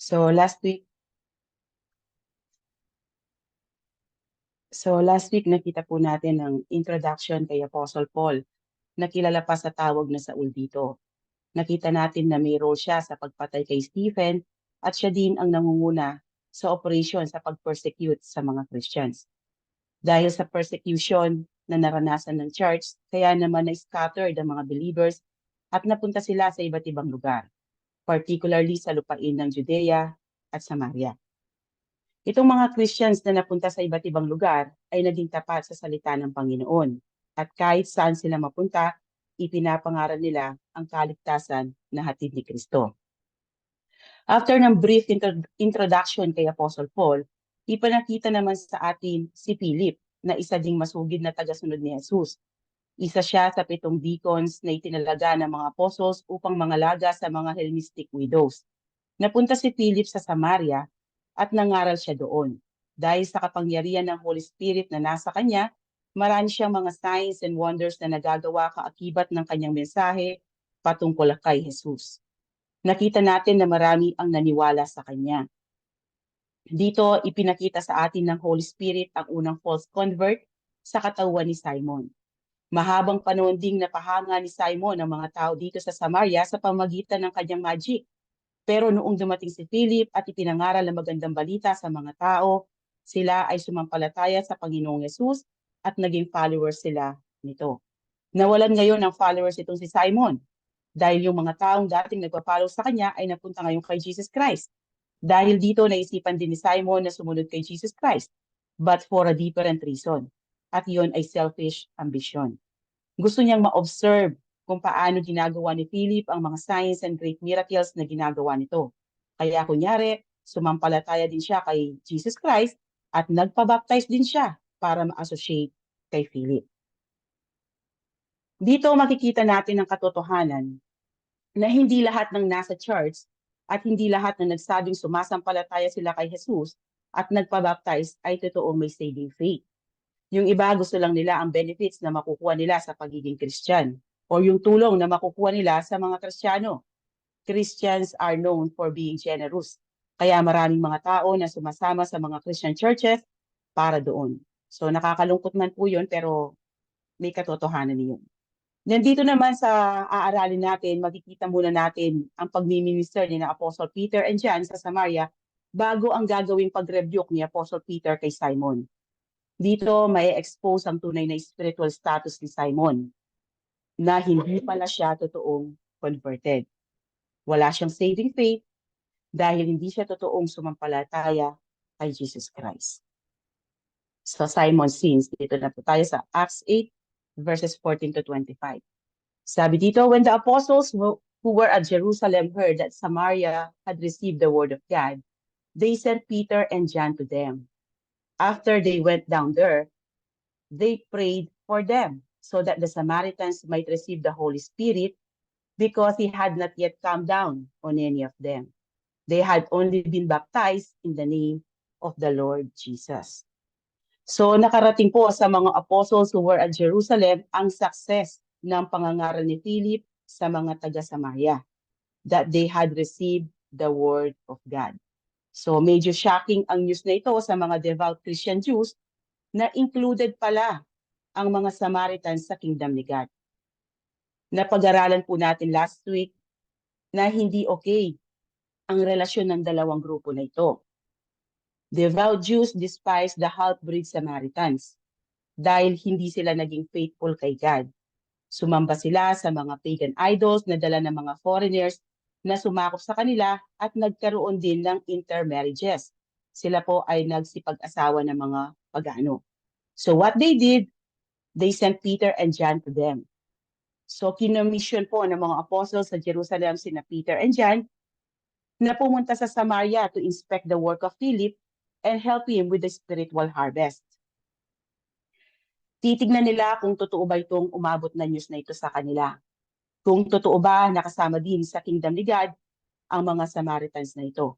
So last week nakita po natin ang introduction kay Apostle Paul na kilala pa sa tawag na Saul dito. Nakita natin na may role siya sa pagpatay kay Stephen at siya din ang nangunguna sa operation sa pag-persecute sa mga Christians. Dahil sa persecution na naranasan ng church, kaya naman na-scattered ang mga believers at napunta sila sa iba't ibang lugar, particularly sa lupain ng Judea at Samaria. Itong mga Christians na napunta sa iba't ibang lugar ay naging tapat sa salita ng Panginoon. At kahit saan sila mapunta, ipinapangaral nila ang kaligtasan na hatid ni Kristo. After ng brief introduction kay Apostle Paul, ipinakita naman sa atin si Philip na isa ding masugid na tagasunod ni Jesus. Isa siya sa 7 deacons na itinalaga ng mga apostles upang mangalaga sa mga Hellenistic widows. Napunta si Philip sa Samaria at nangaral siya doon. Dahil sa kapangyarihan ng Holy Spirit na nasa kanya, marami siyang mga signs and wonders na nagagawa kaakibat ng kanyang mensahe patungkol kay Jesus. Nakita natin na marami ang naniwala sa kanya. Dito, ipinakita sa atin ng Holy Spirit ang unang false convert sa katawan ni Simon. Mahabang panahon ding napahanga ni Simon ang mga tao dito sa Samaria sa pamagitan ng kanyang magic. Pero noong dumating si Philip at ipinangaral ang magandang balita sa mga tao, sila ay sumampalataya sa Panginoong Yesus at naging followers sila nito. Nawalan ngayon ng followers itong si Simon dahil yung mga taong dating nagpa-follow sa kanya ay napunta ngayon kay Jesus Christ. Dahil dito naisipan din ni Simon na sumunod kay Jesus Christ, but for a different reason. At yun ay selfish ambition. Gusto niyang ma-observe kung paano ginagawa ni Philip ang mga signs and great miracles na ginagawa nito. Kaya kunyari, sumampalataya din siya kay Jesus Christ at nagpabaptize din siya para ma-associate kay Philip. Dito makikita natin ang katotohanan na hindi lahat ng nasa church at hindi lahat ng nagsabing sumasampalataya sila kay Jesus at nagpabaptize ay totoong may saving faith. Yung iba gusto lang nila ang benefits na makukuha nila sa pagiging Christian o yung tulong na makukuha nila sa mga Kristiyano. Christians are known for being generous. Kaya maraming mga tao na sumasama sa mga Christian churches para doon. So nakakalungkot man po yun pero may katotohanan niyon. Nandito naman sa aaralin natin, makikita muna natin ang pagmiminister ni na Apostle Peter and John sa Samaria bago ang gagawing pag-rebuke ni Apostle Peter kay Simon. Dito may expose ang tunay na spiritual status ni Simon na hindi pala siya totoong converted. Wala siyang saving faith dahil hindi siya totoong sumampalataya kay Jesus Christ. So Simon sins, dito na po tayo sa Acts 8 verses 14 to 25. Sabi dito, when the apostles who were at Jerusalem heard that Samaria had received the word of God, they sent Peter and John to them. After they went down there, they prayed for them so that the Samaritans might receive the Holy Spirit because he had not yet come down on any of them. They had only been baptized in the name of the Lord Jesus. So nakarating po sa mga apostles who were at Jerusalem ang success ng pangangaral ni Philip sa mga taga-Samaria, that they had received the word of God. So medyo shocking ang news na ito sa mga devout Christian Jews na included pala ang mga Samaritans sa kingdom ni God. Napag-aralan po natin last week na hindi okay ang relasyon ng dalawang grupo na ito. Devout Jews despise the half-breed Samaritans dahil hindi sila naging faithful kay God. Sumamba sila sa mga pagan idols na dala ng mga foreigners na sumakop sa kanila at nagkaroon din ng intermarriages. Sila po ay nagsipag-asawa ng mga pagano. So what they did, they sent Peter and John to them. So kinomission po ng mga apostles sa Jerusalem sina Peter and John na pumunta sa Samaria to inspect the work of Philip and help him with the spiritual harvest. Titignan nila kung totoo ba itong umabot na news na ito sa kanila. Kung totoo ba nakasama din sa kingdom ni God ang mga Samaritans na ito.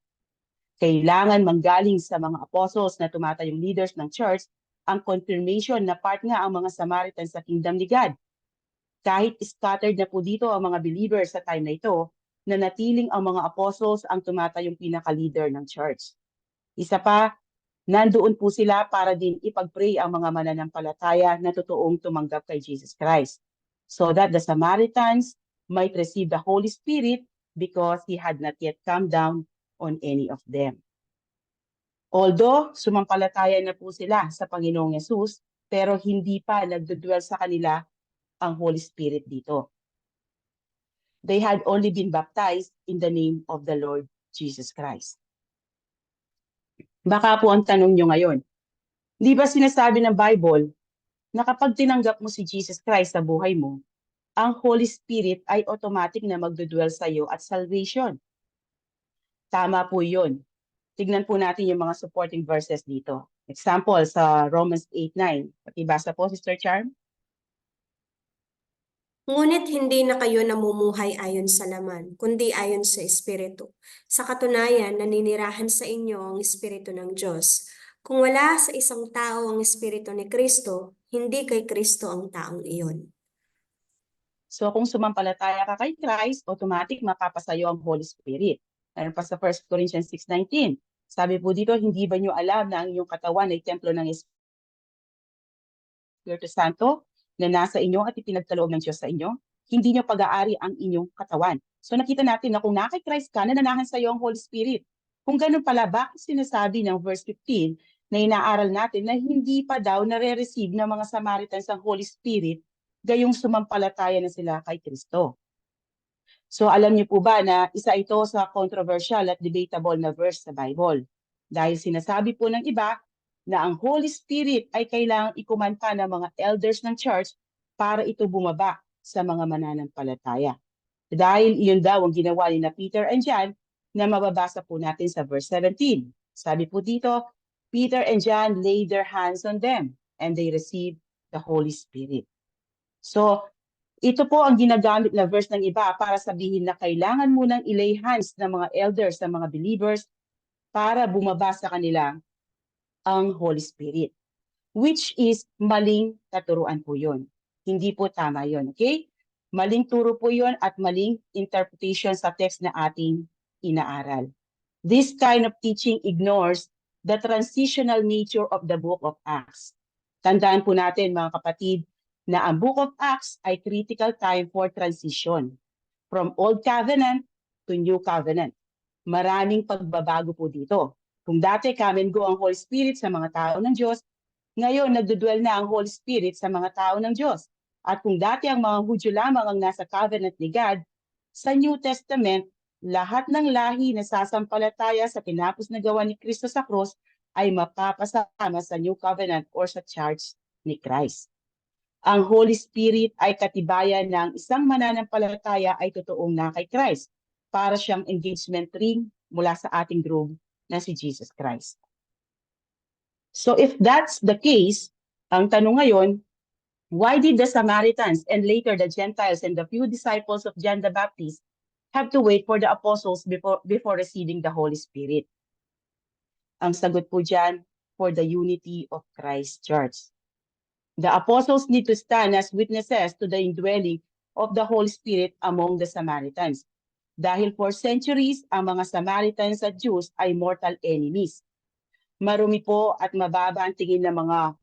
Kailangan manggaling sa mga apostles na tumatayong leaders ng church ang confirmation na part nga ang mga Samaritans sa kingdom ni God. Kahit scattered na po dito ang mga believers sa time na ito, na natiling ang mga apostles ang tumatayong pinaka-leader ng church. Isa pa, nandoon po sila para din ipag-pray ang mga mananampalataya na totoong tumanggap kay Jesus Christ, so that the Samaritans might receive the Holy Spirit because He had not yet come down on any of them. Although sumampalataya na po sila sa Panginoong Yesus, pero hindi pa nagdudwell sa kanila ang Holy Spirit dito. They had only been baptized in the name of the Lord Jesus Christ. Baka po ang tanong nyo ngayon, di ba sinasabi ng Bible na kapag tinanggap mo si Jesus Christ sa buhay mo, ang Holy Spirit ay automatic na magdudwell sa iyo at salvation? Tama po yun. Tignan po natin yung mga supporting verses dito. Example, sa Romans 8:9. Pakibasa po, Sister Charm. Ngunit hindi na kayo namumuhay ayon sa laman, kundi ayon sa Espiritu. Sa katunayan, naninirahan sa inyo ang Espiritu ng Diyos. Kung wala sa isang tao ang Espiritu ni Kristo, hindi kay Kristo ang taong iyon. So kung sumampalataya ka kay Christ, automatic mapapasayo ang Holy Spirit. Meron pa sa 1 Corinthians 6:19. Sabi po dito, hindi ba nyo alam na ang inyong katawan ay templo ng Espiritu Santo na nasa inyo at ipinagkaloob ng Diyos sa inyo? Hindi nyo pag-aari ang inyong katawan. So nakita natin na kung na kay Christ ka, nananahan sa iyo ang Holy Spirit. Kung ganun pala, bakit sinasabi ng verse 15 na inaaral natin na hindi pa daw nare-receive ng mga Samaritans ang Holy Spirit gayong sumampalataya na sila kay Kristo? So alam niyo po ba na isa ito sa controversial at debatable na verse sa Bible? Dahil sinasabi po ng iba na ang Holy Spirit ay kailangang ikumanta ng mga elders ng church para ito bumaba sa mga mananampalataya. Dahil iyon daw ang ginawa ni na Peter and John na mababasa po natin sa verse 17. Sabi po dito, Peter and John laid their hands on them and they received the Holy Spirit. So, ito po ang ginagamit na verse ng iba para sabihin na kailangan munang ilay hands ng mga elders, ng mga believers, para bumaba sa kanila ang Holy Spirit. Which is maling katuruan po yun. Hindi po tama yun, okay? Maling turo po yun at maling interpretation sa text na ating inaaral. This kind of teaching ignores the transitional nature of the book of Acts. Tandaan po natin mga kapatid, na ang Book of Acts ay critical time for transition from Old Covenant to New Covenant. Maraming pagbabago po dito. Kung dati come and go ang Holy Spirit sa mga tao ng Diyos, ngayon nagdudwell na ang Holy Spirit sa mga tao ng Diyos. At kung dati ang mga Hudyo lamang ang nasa covenant ni God, sa New Testament, lahat ng lahi na sasampalataya sa tinapos na gawa ni Kristo sa cross ay mapapasama sa New Covenant or sa Church ni Christ. Ang Holy Spirit ay katibayan ng isang mananampalataya ay totoong na kay Christ para siyang engagement ring mula sa ating groom na si Jesus Christ. So if that's the case, ang tanong ngayon, why did the Samaritans and later the Gentiles and the few disciples of John the Baptist have to wait for the apostles before receiving the Holy Spirit? Ang sagot po dyan, for the unity of Christ Church. The apostles need to stand as witnesses to the indwelling of the Holy Spirit among the Samaritans. Dahil for centuries, ang mga Samaritans at Jews ay mortal enemies. Marumi po at mababa ang tingin ng mga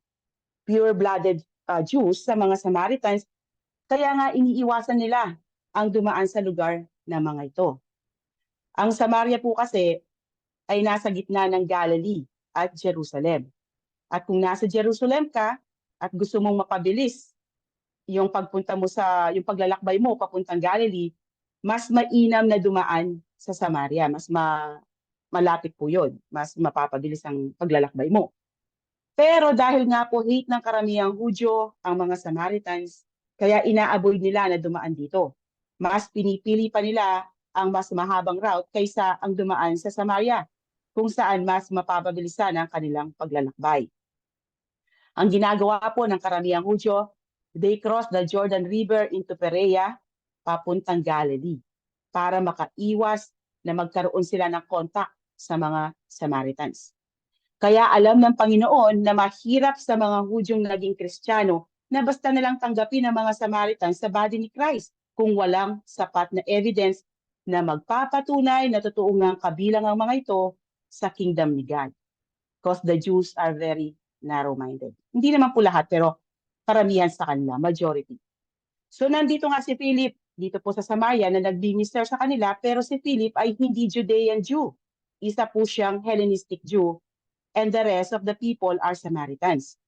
pure-blooded Jews sa mga Samaritans, kaya nga iniiwasan nila ang dumaan sa lugar na mga ito. Ang Samaria po kasi ay nasa gitna ng Galilee at Jerusalem. At kung nasa Jerusalem ka, at gusto mong mapabilis yung pagpunta mo yung paglalakbay mo papuntang Galilee, mas mainam na dumaan sa Samaria. Mas malapit po yun. Mas mapapabilis ang paglalakbay mo. Pero dahil nga po hate ng karamihang Hudyo ang mga Samaritans, kaya ina-avoid nila na dumaan dito. Mas pinipili pa nila ang mas mahabang route kaysa ang dumaan sa Samaria, kung saan mas mapapabilisan ang kanilang paglalakbay. Ang ginagawa po ng karamihang Hudyo, they cross the Jordan River into Perea, papuntang Galilee, para makaiwas na magkaroon sila ng contact sa mga Samaritans. Kaya alam ng Panginoon na mahirap sa mga Hudyong naging Kristiyano na basta nalang tanggapin ang mga Samaritans sa body ni Christ kung walang sapat na evidence na magpapatunay na totoo ngang kabilang ang mga ito sa kingdom ni God. Because the Jews are very narrow-minded. Hindi naman po lahat, pero karamihan sa kanila, majority. So nandito nga si Philip, dito po sa Samaria, na nag-minister sa kanila, pero si Philip ay hindi Judean Jew. Isa po siyang Hellenistic Jew, and the rest of the people are Samaritans.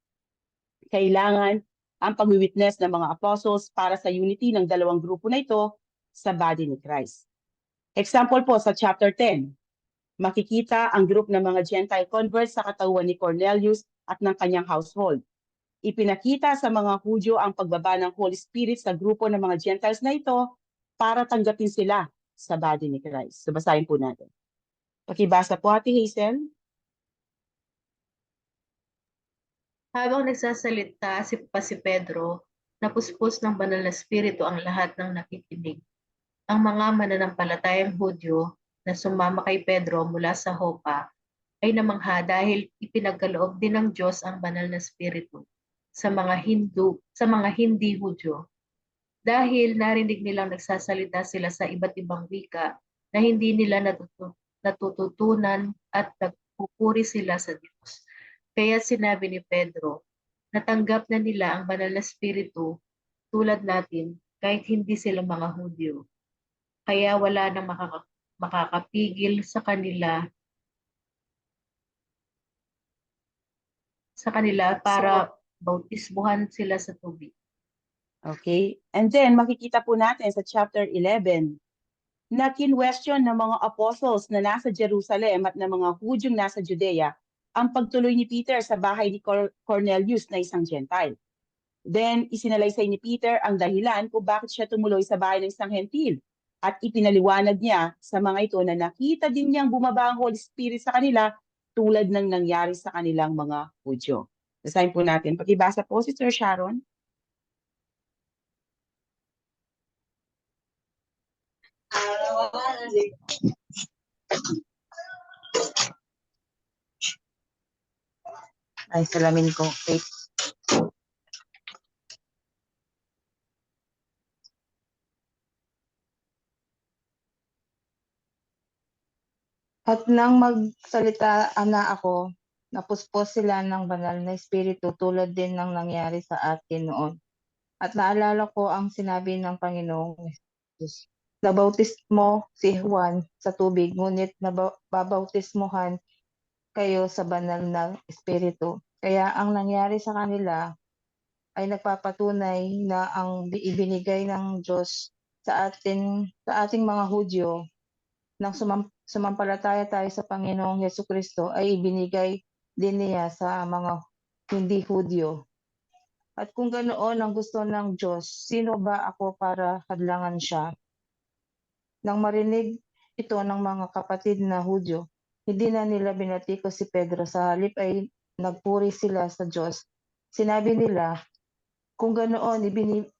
Kailangan ang pag-witness ng mga apostles para sa unity ng dalawang grupo na ito sa body ni Christ. Example po sa chapter 10, makikita ang group ng mga Gentile converts sa katawan ni Cornelius at ng kanyang household. Ipinakita sa mga Hudyo ang pagbaba ng Holy Spirit sa grupo ng mga Gentiles na ito para tanggapin sila sa body ni Christ. So basahin po natin. Pakibasa po, Ate Hazel. Habang nagsasalita si Pedro, napuspos ng banal na espiritu ang lahat ng nakikinig. Ang mga mananampalatayang Hudyo na sumama kay Pedro mula sa Hopa ay namangha dahil ipinagkaloob din ng Diyos ang banal na espiritu sa mga hindi Hudyo. Dahil narinig nilang nagsasalita sila sa iba't ibang wika na hindi nila natututunan at nagpupuri sila sa Diyos. Kaya sinabi ni Pedro, natanggap na nila ang banal na espiritu tulad natin kahit hindi sila mga Hudyo. Kaya wala nang makakapigil sa kanila para bautismuhan sila sa tubig. Okay. And then makikita po natin sa chapter 11 na kinwestiyon ng mga apostles na nasa Jerusalem at ng mga Hudyong nasa Judea ang pagtuloy ni Peter sa bahay ni Cornelius na isang Gentile. Then, isinalaysay ni Peter ang dahilan kung bakit siya tumuloy sa bahay ng isang Hentil. At ipinaliwanag niya sa mga ito na nakita din niyang bumaba ang Holy Spirit sa kanila tulad ng nangyari sa kanilang mga Hudyo. Basahin po natin. Pakibasa po, Sister Sharon. Ay, salamin ko. Wait. At nang magsalita na ako, napuspos sila ng banal na espiritu tulad din ng nangyari sa atin noon. At naalala ko ang sinabi ng Panginoong Jesus. Nabautismo si Juan sa tubig, ngunit babautismohan kayo sa banal na espiritu. Kaya ang nangyari sa kanila ay nagpapatunay na ang ibinigay ng Diyos sa ating mga Hudyo nang sumampalataya tayo sa Panginoong Hesukristo ay ibinigay din niya sa mga hindi Hudyo. At kung ganoon ang gusto ng Diyos, sino ba ako para hadlangan siya? Nang marinig ito ng mga kapatid na Hudyo, hindi na nila binatiko si Pedro. Sa halip ay nagpuri sila sa Diyos. Sinabi nila, kung ganoon,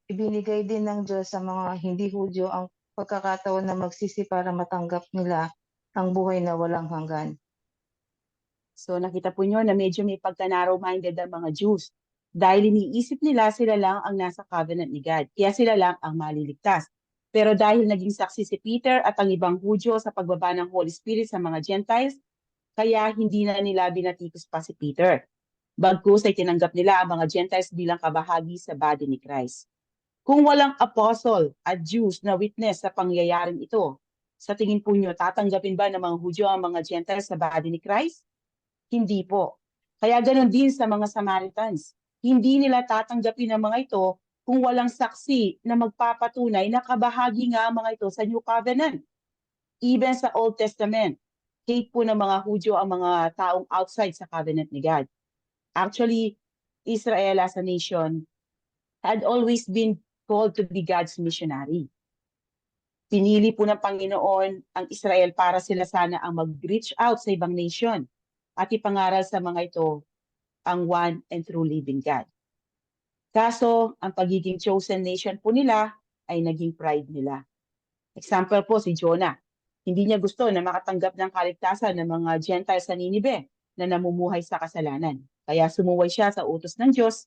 ibinigay din ng Diyos sa mga hindi Hudyo ang pagkakataon na magsisi para matanggap nila ang buhay na walang hanggan. So nakita po nyo na medyo may pagka-narrow-minded ang mga Jews. Dahil iniisip nila sila lang ang nasa covenant ni God. Kaya sila lang ang maliligtas. Pero dahil naging saksi si Peter at ang ibang Hudyo sa pagbaba ng Holy Spirit sa mga Gentiles, kaya hindi na nila binatikos pa si Peter. Bagkus ay tinanggap nila ang mga Gentiles bilang kabahagi sa body ni Christ. Kung walang apostle at Jews na witness sa pangyayaring ito, sa tingin po nyo, tatanggapin ba ng mga Hudyo ang mga Gentiles sa body ni Christ? Hindi po. Kaya ganoon din sa mga Samaritans. Hindi nila tatanggapin ang mga ito kung walang saksi na magpapatunay na kabahagi nga ang mga ito sa New Covenant. Even sa Old Testament, hate po ng mga Hudyo ang mga taong outside sa covenant ni God. Actually, Israel as a nation had always been called to be God's missionary. Pinili po ng Panginoon ang Israel para sila sana ang mag-reach out sa ibang nation at ipangaral sa mga ito ang one and true living God. Kaso, ang pagiging chosen nation po nila ay naging pride nila. Example po si Jonah. Hindi niya gusto na makatanggap ng kaligtasan ng mga Gentiles sa Ninive na namumuhay sa kasalanan. Kaya sumuway siya sa utos ng Diyos.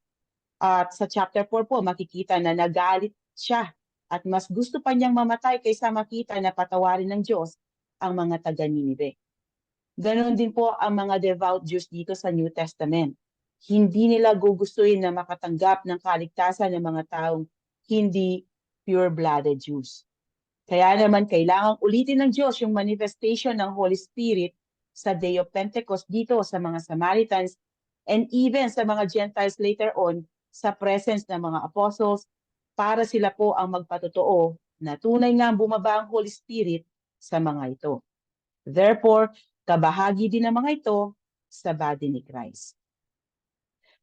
At sa chapter 4 po, makikita na nagalit siya at mas gusto pa niyang mamatay kaysa makita na patawarin ng Diyos ang mga taga-Ninive. Ganon din po ang mga devout Jews dito sa New Testament. Hindi nila gugustuhin na makatanggap ng kaligtasan ng mga taong hindi pure-blooded Jews. Kaya naman kailangang ulitin ng Diyos yung manifestation ng Holy Spirit sa Day of Pentecost dito sa mga Samaritans and even sa mga Gentiles later on sa presence ng mga apostles para sila po ang magpatotoo na tunay nga bumaba ang Holy Spirit sa mga ito. Therefore, kabahagi din ng mga ito sa body ni Christ.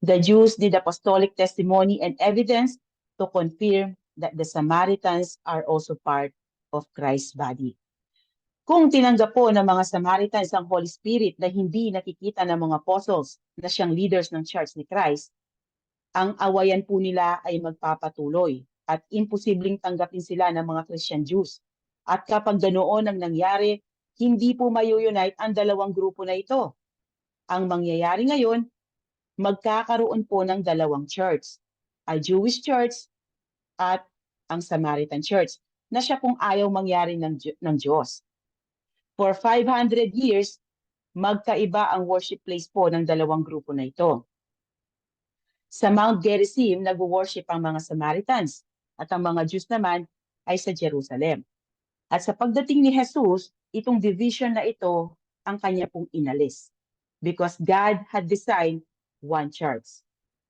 The Jews need apostolic testimony and evidence to confirm that the Samaritans are also part of Christ's body. Kung tinanggap po ng mga Samaritans ang Holy Spirit na hindi nakikita ng mga apostles na siyang leaders ng church ni Christ, ang awayan po nila ay magpapatuloy at imposibleng tanggapin sila ng mga Christian Jews. At kapag ganoon ang nangyari, hindi po mayu-unite ang dalawang grupo na ito. Ang mangyayari ngayon, magkakaroon po ng dalawang church, a Jewish church at ang Samaritan church, na siya pong ayaw mangyari ng Diyos. For 500 years, magkaiba ang worship place po ng dalawang grupo na ito. Sa Mount Gerizim, nag-worship ang mga Samaritans at ang mga Jews naman ay sa Jerusalem. At sa pagdating ni Jesus, itong division na ito ang kanya pong inalis. Because God had designed one church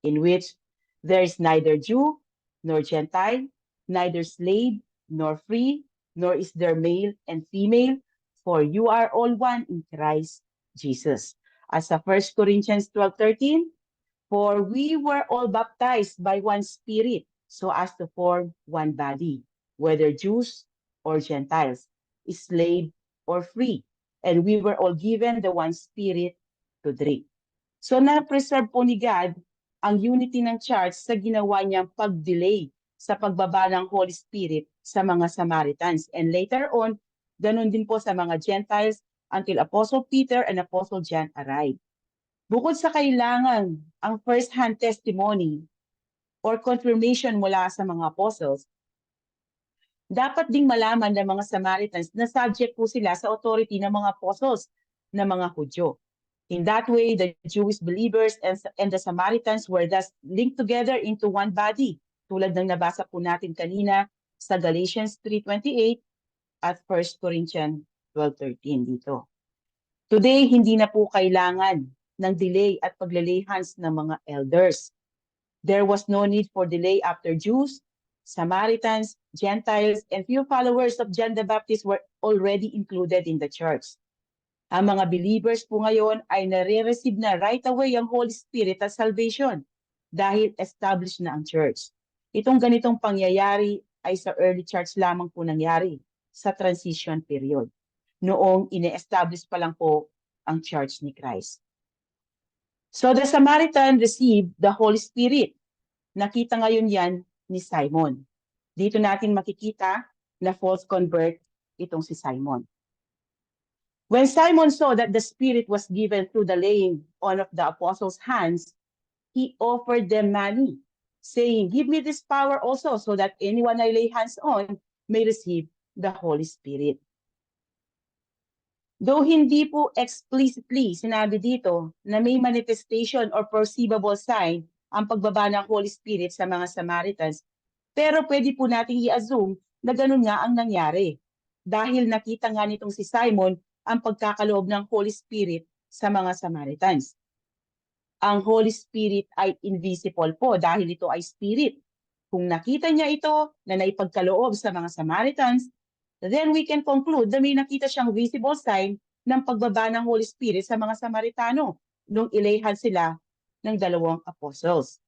in which there is neither Jew nor Gentile, neither slave nor free, nor is there male and female, for you are all one in Christ Jesus. As sa 1 Corinthians 12:13, for we were all baptized by one Spirit, so as to form one body, whether Jews or Gentiles, slave or free, and we were all given the one Spirit to drink. So na-preserve po ni God ang unity ng church sa ginawa niyang pag-delay sa pagbaba ng Holy Spirit sa mga Samaritans. And later on, ganun din po sa mga Gentiles until Apostle Peter and Apostle John arrived. Bukod sa kailangan ang first-hand testimony or confirmation mula sa mga apostles, dapat ding malaman ng mga Samaritans na subject po sila sa authority ng mga apostles na mga Hudyo. In that way, the Jewish believers and the Samaritans were thus linked together into one body, tulad ng nabasa po natin kanina sa Galatians 3:28 at 1 Corinthians 12:13 dito. Today, hindi na po kailangan ng delay at paglalay hands ng mga elders. There was no need for delay after Jews, Samaritans, Gentiles, and few followers of John the Baptist were already included in the church. Ang mga believers po ngayon ay nare-receive na right away ang Holy Spirit at salvation dahil established na ang church. Itong ganitong pangyayari ay sa early church lamang po nangyari sa transition period. Noong ine-establish pa lang po ang church ni Christ. So the Samaritan received the Holy Spirit. Nakita ngayon yan ni Simon. Dito natin makikita na false convert itong si Simon. When Simon saw that the Spirit was given through the laying on of the apostles' hands, he offered them money, saying, "Give me this power also, so that anyone I lay hands on may receive the Holy Spirit." Though hindi po explicitly sinabi dito na may manifestation or perceivable sign ang pagbaba ng Holy Spirit sa mga Samaritans, pero pwede po nating i-assume na ganun nga ang nangyari. Dahil nakita nga nitong si Simon ang pagkakaloob ng Holy Spirit sa mga Samaritans. Ang Holy Spirit ay invisible po dahil ito ay spirit. Kung nakita niya ito na naipagkaloob sa mga Samaritans, then we can conclude na may nakita siyang visible sign ng pagbaba ng Holy Spirit sa mga Samaritano nung ilayhan sila ng dalawang apostles.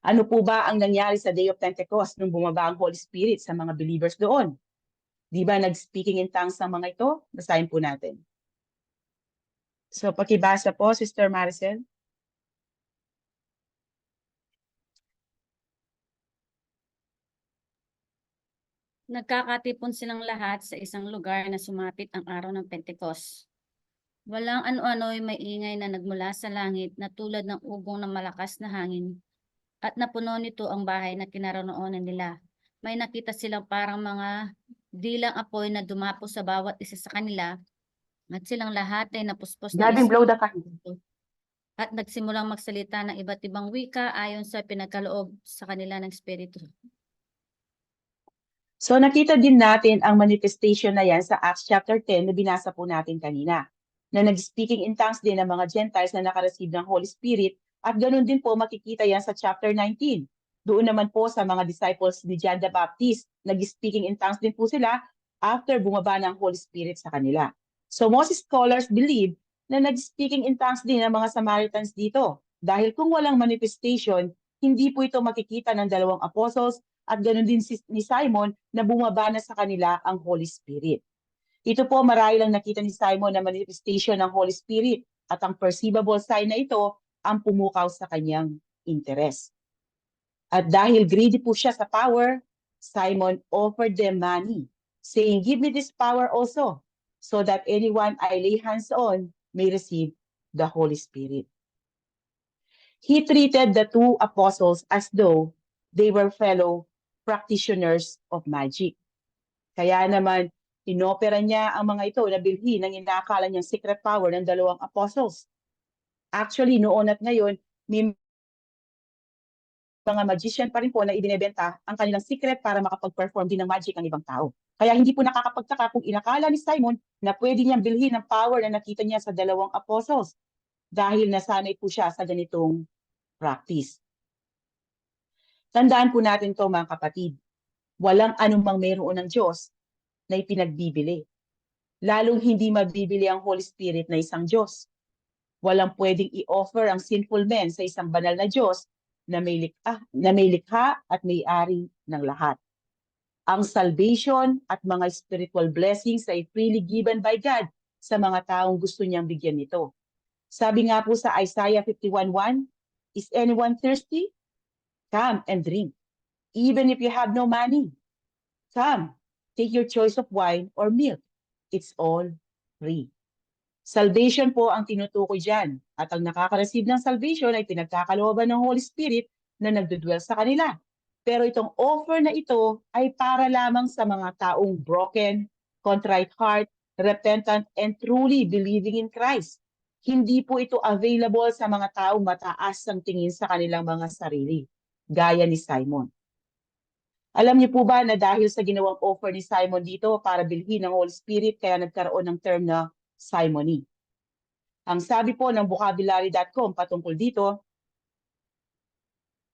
Ano po ba ang nangyari sa Day of Pentecost nung bumaba ang Holy Spirit sa mga believers doon? Di ba nag-speaking in tongues ang mga ito? Basahin po natin. So pakibasa po, Sister Maricel. Nagkakatipon silang lahat sa isang lugar na sumapit ang araw ng Pentecost. Walang ano-ano'y may ingay na nagmula sa langit na tulad ng ugong ng malakas na hangin at napuno nito ang bahay na kinaroroonan nila. may nakita silang parang mga dilang apoy na dumapo sa bawat isa sa kanila at silang lahat ay napuspos ng Gavin, blow the candle. espiritu at nagsimulang magsalita ng iba't ibang wika ayon sa pinagkaloob sa kanila ng espiritu. So nakita din natin ang manifestation na yan sa Acts chapter 10 na binasa po natin kanina, na nag-speaking in tongues din ng mga Gentiles na nakareceive ng Holy Spirit, at ganun din po makikita yan sa chapter 19. Doon naman po sa mga disciples ni John the Baptist, nag-speaking in tongues din po sila after bumaba ng Holy Spirit sa kanila. So most scholars believe na nag-speaking in tongues din ang mga Samaritans dito. Dahil kung walang manifestation, hindi po ito makikita ng dalawang apostles, at ganoon din ni Simon na bumaba na sa kanila ang Holy Spirit. Ito po marahil lang nakita ni Simon na manifestation ng Holy Spirit, at ang perceivable sign na ito ang pumukaw sa kanyang interest. At dahil greedy po siya sa power, Simon offered them money, saying, "Give me this power also, so that anyone I lay hands on may receive the Holy Spirit." He treated the two apostles as though they were fellow practitioners of magic. Kaya naman, inopera niya ang mga ito na bilhin ng inaakala niyang secret power ng dalawang apostles. Actually, noon at ngayon, may mga magician pa rin po na ibinebenta ang kanilang secret para makapag-perform din ng magic ang ibang tao. Kaya hindi po nakakapagtaka kung inakala ni Simon na pwede niyang bilhin ang power na nakita niya sa dalawang apostles dahil nasanay po siya sa ganitong practice. Tandaan po natin to mga kapatid, walang anumang meron ng Diyos na ipinagbibili. Lalong hindi mabibili ang Holy Spirit na isang Diyos. Walang pwedeng i-offer ang sinful men sa isang banal na Diyos na may likha at may-ari ng lahat. Ang salvation at mga spiritual blessings ay freely given by God sa mga taong gusto niyang bigyan nito. Sabi nga po sa Isaiah 51:1, "Is anyone thirsty? Come and drink. Even if you have no money, come, take your choice of wine or milk. It's all free." Salvation po ang tinutukoy dyan. At ang nakaka-receive ng salvation ay pinagkakalooban ng Holy Spirit na nagdudwell sa kanila. Pero itong offer na ito ay para lamang sa mga taong broken, contrite heart, repentant, and truly believing in Christ. Hindi po ito available sa mga taong mataas ang tingin sa kanilang mga sarili, gaya ni Simon. Alam niyo po ba na dahil sa ginawang offer ni Simon dito para bilhin ng Holy Spirit, kaya nagkaroon ng term na simony. Ang sabi po ng vocabulary.com patungkol dito,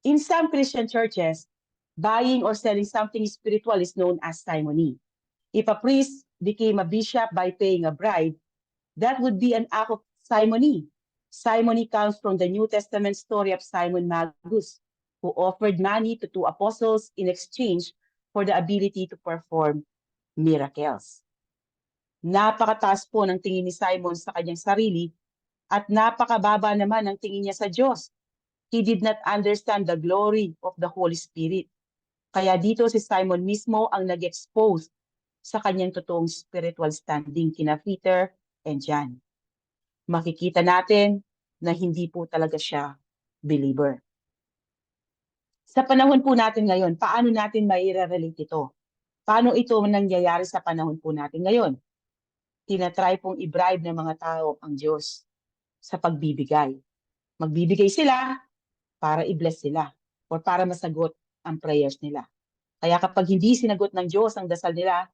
in some Christian churches, buying or selling something spiritual is known as simony. If a priest became a bishop by paying a bribe, that would be an act of simony. Simony comes from the New Testament story of Simon Magus, who offered money to two apostles in exchange for the ability to perform miracles. Napakataas po ng tingin ni Simon sa kanyang sarili at napakababa naman ang tingin niya sa Diyos. He did not understand the glory of the Holy Spirit. Kaya dito si Simon mismo ang nag-expose sa kanyang totoong spiritual standing kina Peter and John. Makikita natin na hindi po talaga siya believer. Sa panahon po natin ngayon, paano natin mai-relate ito? Paano ito nangyayari sa panahon po natin ngayon? Tinatry pong i-bribe ng mga tao ang Diyos sa pagbibigay. Magbibigay sila para i-bless sila or para masagot ang prayers nila. Kaya kapag hindi sinagot ng Diyos ang dasal nila,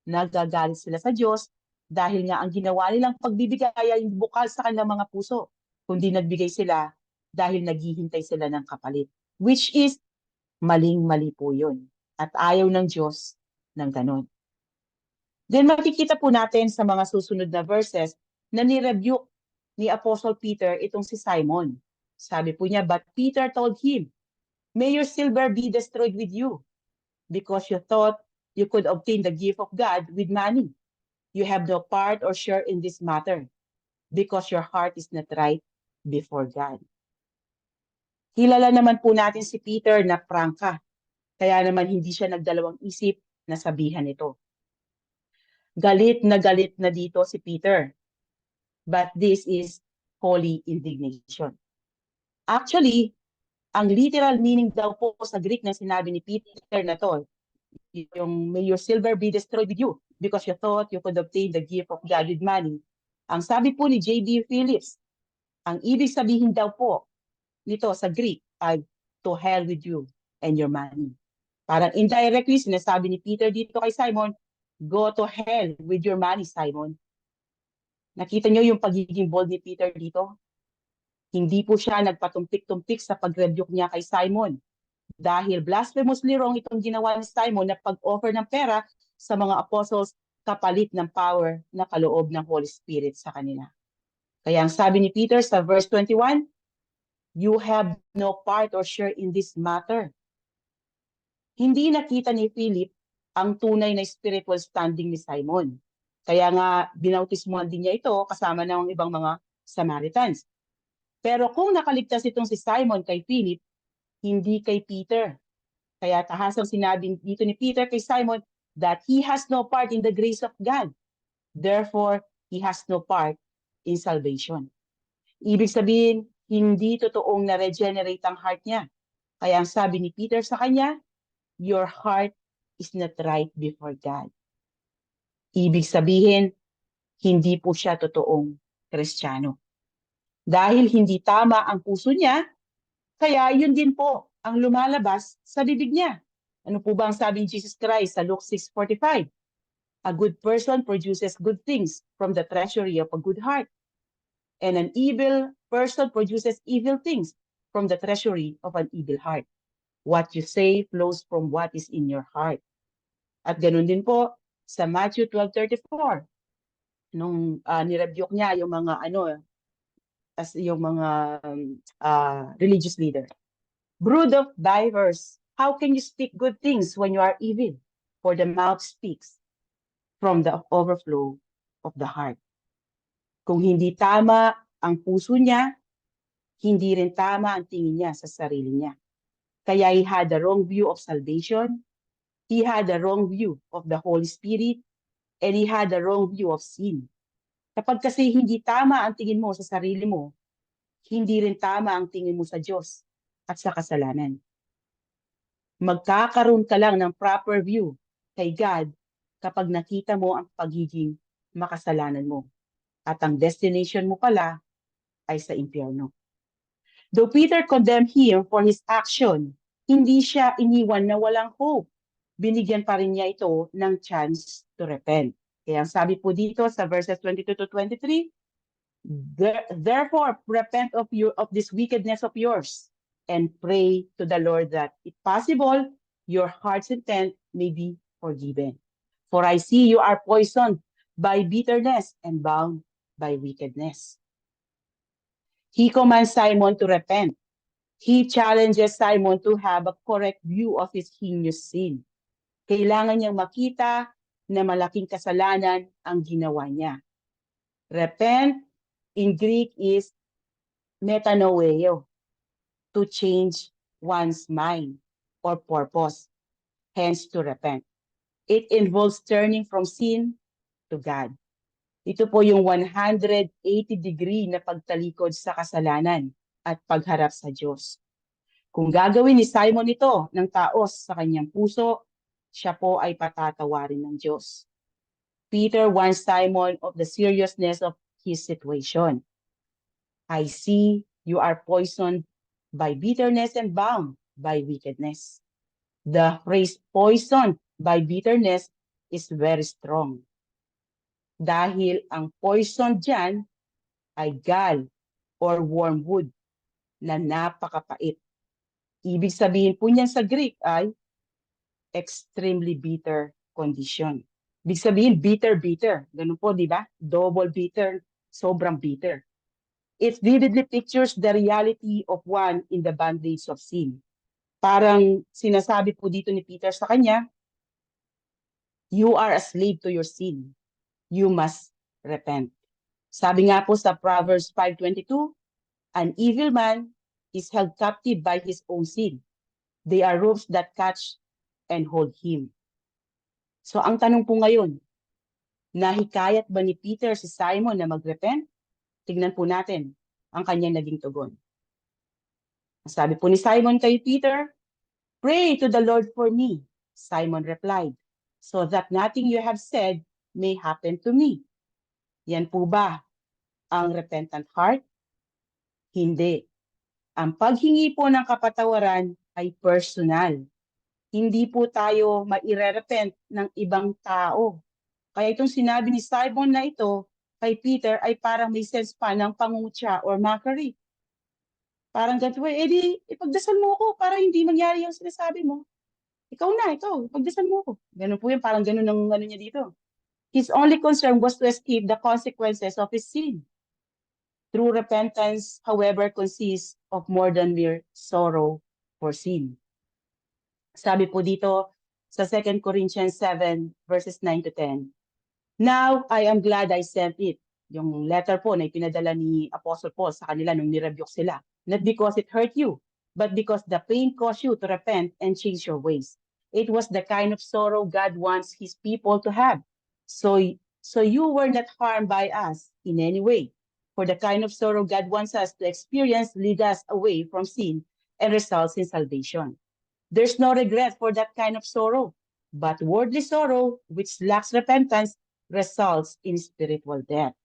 nagagalit sila sa Diyos dahil nga ang ginawa nilang pagbibigay ay bukal sa kanilang mga puso, kundi nagbigay sila dahil naghihintay sila ng kapalit. Which is, maling-mali po yun. At ayaw ng Diyos ng ganon. Then makikita po natin sa mga susunod na verses na ni-rebuke ni Apostle Peter itong si Simon. Sabi po niya, but Peter told him, "May your silver be destroyed with you, because you thought you could obtain the gift of God with money. You have no part or share in this matter, because your heart is not right before God." Kilala naman po natin si Peter na prangka, kaya naman hindi siya nagdalawang isip na sabihan ito. Galit na dito si Peter. But this is holy indignation. Actually, ang literal meaning daw po sa Greek na sinabi ni Peter na to yung may your silver be destroyed with you because you thought you could obtain the gift of God with money. Ang sabi po ni J.B. Phillips, ang ibig sabihin daw po nito sa Greek ay to hell with you and your money. Parang indirectly, sinasabi ni Peter dito kay Simon, go to hell with your money, Simon. Nakita niyo yung pagiging bold ni Peter dito? Hindi po siya nagpatumpik-tumpik sa pag-rebuke niya kay Simon. Dahil blasphemously wrong itong ginawa ni Simon na pag-offer ng pera sa mga apostles kapalit ng power na kaloob ng Holy Spirit sa kanila. Kaya ang sabi ni Peter sa verse 21, you have no part or share in this matter. Hindi nakita ni Philip ang tunay na spiritual standing ni Simon. Kaya nga binautismuhan din niya ito kasama ng ibang mga Samaritans. Pero kung nakaligtas itong si Simon kay Philip, hindi kay Peter. Kaya tahasang sinabi dito ni Peter kay Simon that he has no part in the grace of God. Therefore, he has no part in salvation. Ibig sabihin, hindi totoong na-regenerate ang heart niya. Kaya ang sabi ni Peter sa kanya, your heart is not right before God. Ibig sabihin, hindi po siya totoong Kristiyano. Dahil hindi tama ang puso niya, kaya yun din po ang lumalabas sa bibig niya. Ano po ba ang sabi ni Jesus Christ sa Luke 6:45? A good person produces good things from the treasury of a good heart. And an evil person produces evil things from the treasury of an evil heart. What you say flows from what is in your heart. At ganun din po sa Matthew 12:34. Nung nirebuke niya yung mga as yung mga religious leader. Brood of vipers, how can you speak good things when you are evil? For the mouth speaks from the overflow of the heart. Kung hindi tama ang puso niya, hindi rin tama ang tingin niya sa sarili niya. Kaya he had the wrong view of salvation, he had the wrong view of the Holy Spirit, and he had the wrong view of sin. Kapag kasi hindi tama ang tingin mo sa sarili mo, hindi rin tama ang tingin mo sa Diyos at sa kasalanan. Magkakaroon ka lang ng proper view kay God kapag nakita mo ang pagiging makasalanan mo. At ang destination mo pala ay sa impyerno. Though Peter condemned him for his action, hindi siya iniwan na walang hope. Binigyan pa rin niya ito ng chance to repent. Kaya ang sabi po dito sa verses 22 to 23, therefore repent of this wickedness of yours and pray to the Lord that, if possible, your heart's intent may be forgiven. For I see you are poisoned by bitterness and bound by wickedness. He commands Simon to repent. He challenges Simon to have a correct view of his heinous sin. Kailangan niyang makita na malaking kasalanan ang ginawa niya. Repent in Greek is metanoeo, to change one's mind or purpose, hence to repent. It involves turning from sin to God. Ito po yung 180-degree na pagtalikod sa kasalanan at pagharap sa Diyos. Kung gagawin ni Simon ito ng taos sa kanyang puso, siya po ay patatawarin ng Diyos. Peter warns Simon of the seriousness of his situation. I see you are poisoned by bitterness and bound by wickedness. The phrase poisoned by bitterness is very strong. Dahil ang poison dyan ay gall or wormwood na napakapait. Ibig sabihin po niyan sa Greek ay extremely bitter condition. Ibig sabihin bitter. Ganun po, di ba? Double bitter, sobrang bitter. It vividly pictures the reality of one in the bondage of sin. Parang sinasabi po dito ni Peter sa kanya, you are a slave to your sin. You must repent. Sabi nga po sa Proverbs 5:22, an evil man is held captive by his own sin. They are ropes that catch and hold him. So ang tanong po ngayon, nahikayat ba ni Peter si Simon na magrepent? Tignan po natin ang kanyang naging tugon. Sabi po ni Simon kay Peter, pray to the Lord for me, Simon replied, "So that nothing you have said may happen to me." Yan po ba ang repentant heart? Hindi. Ang paghingi po ng kapatawaran ay personal. Hindi po tayo maire-repent ng ibang tao. Kaya itong sinabi ni Simon na ito kay Peter ay parang may sense pa ng pangungutya or mockery. Parang ganito, edi ipagdasal mo ako para hindi mangyari yung sinasabi mo. Ikaw na, ikaw, ipagdasal mo ako. Ganun po yun, parang ganun ang ano niya dito. His only concern was to escape the consequences of his sin. True repentance, however, consists of more than mere sorrow for sin. Sabi po dito sa 2 Corinthians 7 verses 9 to 10, "Now I am glad I sent it." Yung letter po na ipinadala ni Apostle Paul sa kanila nung nirebuke sila. Not because it hurt you, but because the pain caused you to repent and change your ways. It was the kind of sorrow God wants His people to have. So you were not harmed by us in any way. For the kind of sorrow God wants us to experience leads us away from sin and results in salvation. There's no regret for that kind of sorrow, but worldly sorrow, which lacks repentance, results in spiritual death.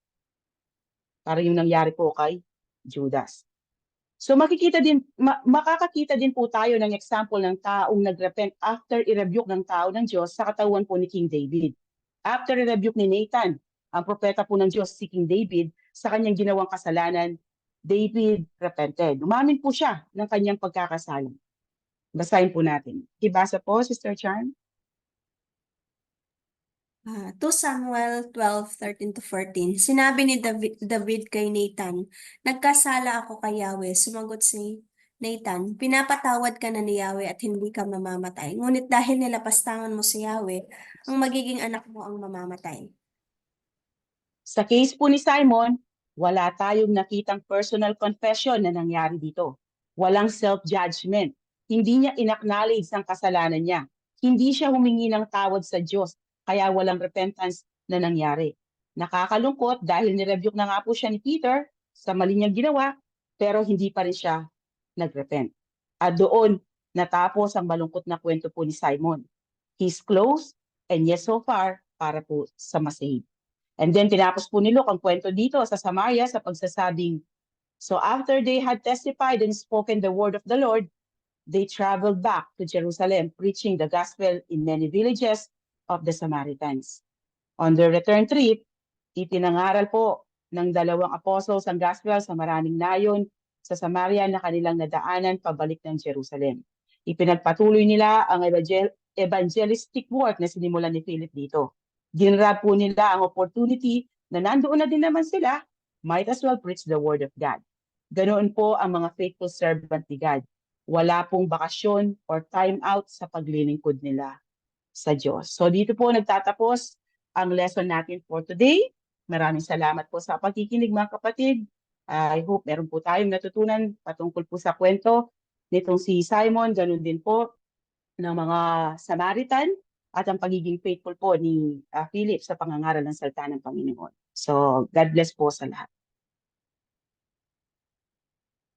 Para yung nangyari po kay Judas. So makakakita din po tayo ng example ng taong nagrepent after i-rebuke ng tao ng Diyos sa katawan po ni King David. After i-rebuke ni Nathan, ang propeta po ng Diyos si King David, sa kanyang ginawang kasalanan, David repented. Umamin po siya ng kanyang pagkakasala. Basahin po natin. Ibasa po, Sister Charm. 2 Samuel 12:13-14. Sinabi ni David kay Nathan, "Nagkasala ako kay Yahweh." Sumagot si Nathan, "Pinapatawad ka na ni Yahweh at hindi ka mamamatay. Ngunit dahil nilapastangan mo si Yahweh, ang magiging anak mo ang mamamatay." Sa case po ni Simon, wala tayong nakitang personal confession na nangyari dito. Walang self-judgment. Hindi niya inacknowledge ang kasalanan niya. Hindi siya humingi ng tawad sa Diyos, kaya walang repentance na nangyari. Nakakalungkot dahil nirebuke na nga po siya ni Peter sa mali niyang ginawa, pero hindi pa rin siya nagrepent. At doon natapos ang malungkot na kwento po ni Simon. He's close, and yes so far, para po sa masave. And then tinapos po ni Luke ang kwento dito sa Samaria sa pagsasabing, "So after they had testified and spoken the word of the Lord, they traveled back to Jerusalem, preaching the gospel in many villages of the Samaritans." On their return trip, itinangaral po ng dalawang apostles ang gospel sa maraming nayon sa Samaria na kanilang nadaanan pabalik ng Jerusalem. Ipinagpatuloy nila ang evangelistic work na sinimulan ni Philip dito. Ginrab po nila ang opportunity na nandoon na din naman sila, might as well preach the word of God. Ganoon po ang mga faithful servant ni God. Wala pong bakasyon or time out sa paglilingkod nila sa Diyos. So dito po nagtatapos ang lesson natin for today. Maraming salamat po sa pagkikinig mga kapatid. I hope meron po tayong natutunan patungkol po sa kwento nitong si Simon, ganun din po ng mga Samaritan at ang pagiging faithful po ni Philip sa pangangaral ng salita ng Panginoon. So God bless po sa lahat.